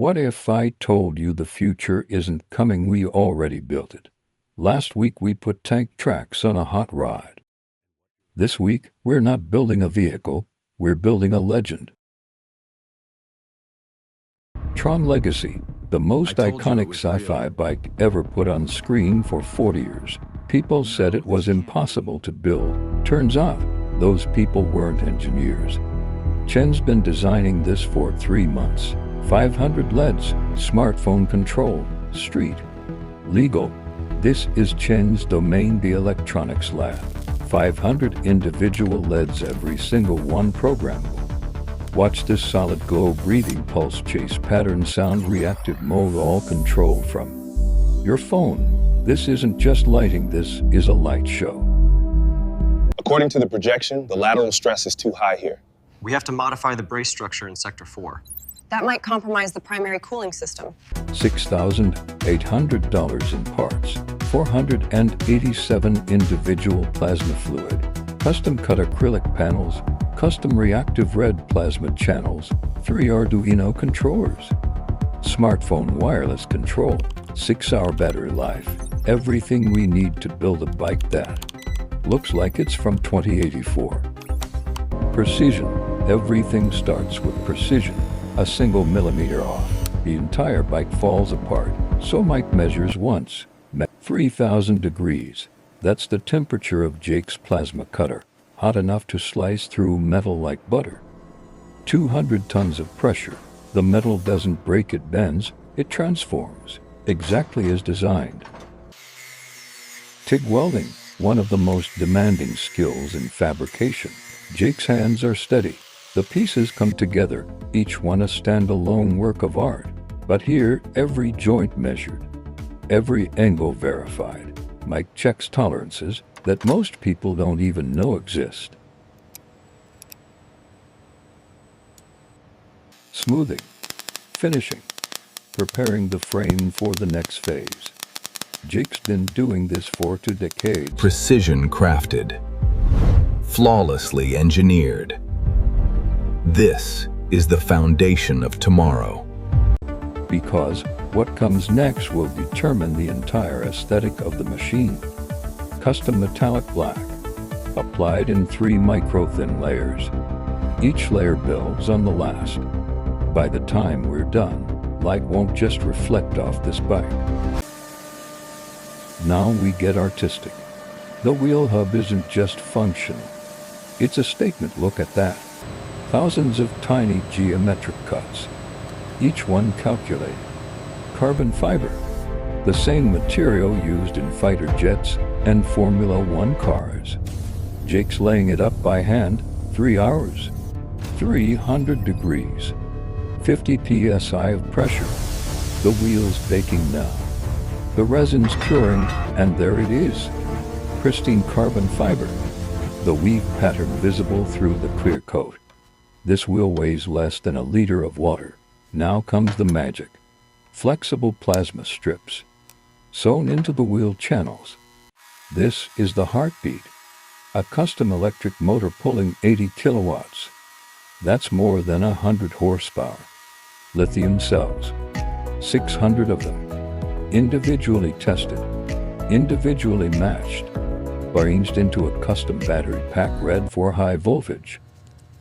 What if I told you the future isn't coming, we already built it? Last week we put tank tracks on a hot rod. This week, we're not building a vehicle, we're building a legend. TRON Legacy, the most iconic sci-fi bike ever put on screen for 40 years. People said it was impossible to build. Turns out, those people weren't engineers. Chen's been designing this for 3 months. 500 LEDs, smartphone controlled, street, legal. This is Chen's domain, the electronics lab. 500 individual LEDs, every single one programmable. Watch this solid glow, breathing pulse, chase pattern, sound, reactive mode, all controlled from your phone. This isn't just lighting, this is a light show. According to the projection, the lateral stress is too high here. We have to modify the brace structure in Sector 4. That might compromise the primary cooling system. $6,800 in parts, 487 individual plasma fluid, custom cut acrylic panels, custom reactive red plasma channels, 3 Arduino controllers, smartphone wireless control, 6-hour battery life, everything we need to build a bike that looks like it's from 2084. Precision. Everything starts with precision. A single millimeter off, the entire bike falls apart. So Mike measures once. 3,000 degrees. That's the temperature of Jake's plasma cutter. Hot enough to slice through metal like butter. 200 tons of pressure. The metal doesn't break, it bends, it transforms. Exactly as designed. TIG welding. One of the most demanding skills in fabrication. Jake's hands are steady. The pieces come together, each one a standalone work of art. But here, every joint measured, every angle verified. Mike checks tolerances that most people don't even know exist. Smoothing, finishing, preparing the frame for the next phase. Jake's been doing this for 2 decades. Precision crafted, flawlessly engineered. This is the foundation of tomorrow. Because what comes next will determine the entire aesthetic of the machine. Custom metallic black, applied in 3 micro-thin layers. Each layer builds on the last. By the time we're done, light won't just reflect off this bike. Now we get artistic. The wheel hub isn't just functional. It's a statement, look at that. Thousands of tiny geometric cuts, each one calculated. Carbon fiber, the same material used in fighter jets and Formula One cars. Jake's laying it up by hand, 3 hours, 300 degrees, 50 psi of pressure. The wheel's baking now. The resin's curing, and there it is. Pristine carbon fiber, the weave pattern visible through the clear coat. This wheel weighs less than a liter of water. Now comes the magic. Flexible plasma strips, sewn into the wheel channels. This is the heartbeat. A custom electric motor pulling 80 kilowatts. That's more than 100 horsepower. Lithium cells, 600 of them. Individually tested, individually matched, arranged into a custom battery pack, red for high voltage,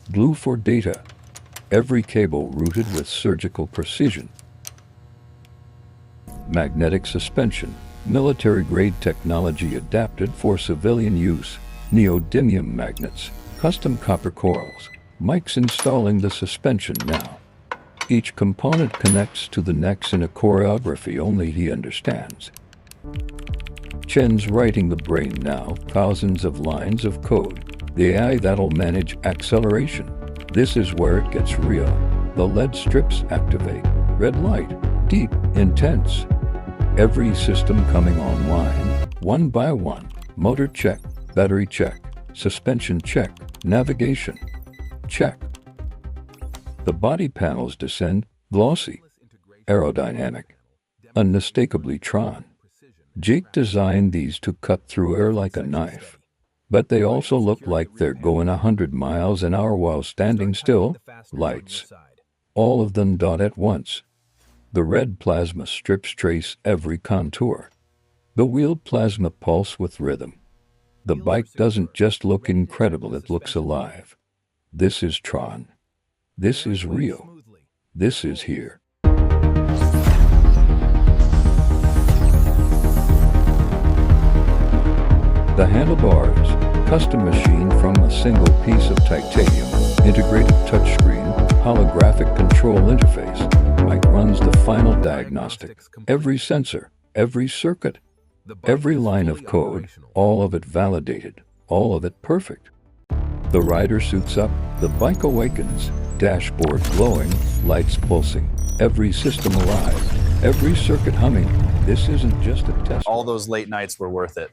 blue for data, every cable routed with surgical precision. Magnetic suspension, military-grade technology adapted for civilian use, neodymium magnets, custom copper coils. Mike's installing the suspension now. Each component connects to the next in a choreography only he understands. Chen's writing the brain now, thousands of lines of code. The AI that'll manage acceleration. This is where it gets real. The LED strips activate. Red light, deep, intense. Every system coming online, one by one. Motor check, battery check, suspension check, navigation check. The body panels descend, glossy, aerodynamic, unmistakably TRON. Jake designed these to cut through air like a knife. But they also look like they're going 100 miles an hour while standing still. Lights. All of them dot at once. The red plasma strips trace every contour. The wheel plasma pulse with rhythm. The bike doesn't just look incredible, it looks alive. This is TRON. This is real. This is here. The handlebars, custom machined from a single piece of titanium, integrated touchscreen, holographic control interface. Bike runs the final diagnostic. Every sensor, every circuit, every line of code, all of it validated, all of it perfect. The rider suits up, the bike awakens, dashboard glowing, lights pulsing, every system alive, every circuit humming. This isn't just a test. All those late nights were worth it.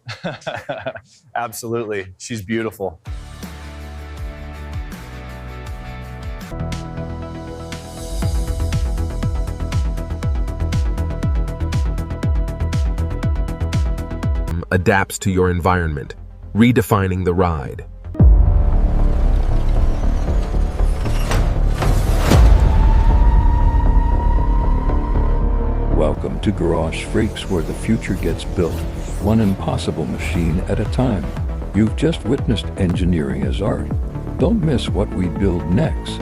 Absolutely. She's beautiful. Adapts to your environment, redefining the ride. Welcome to Garage Freaks, where the future gets built, one impossible machine at a time. You've just witnessed engineering as art. Don't miss what we build next.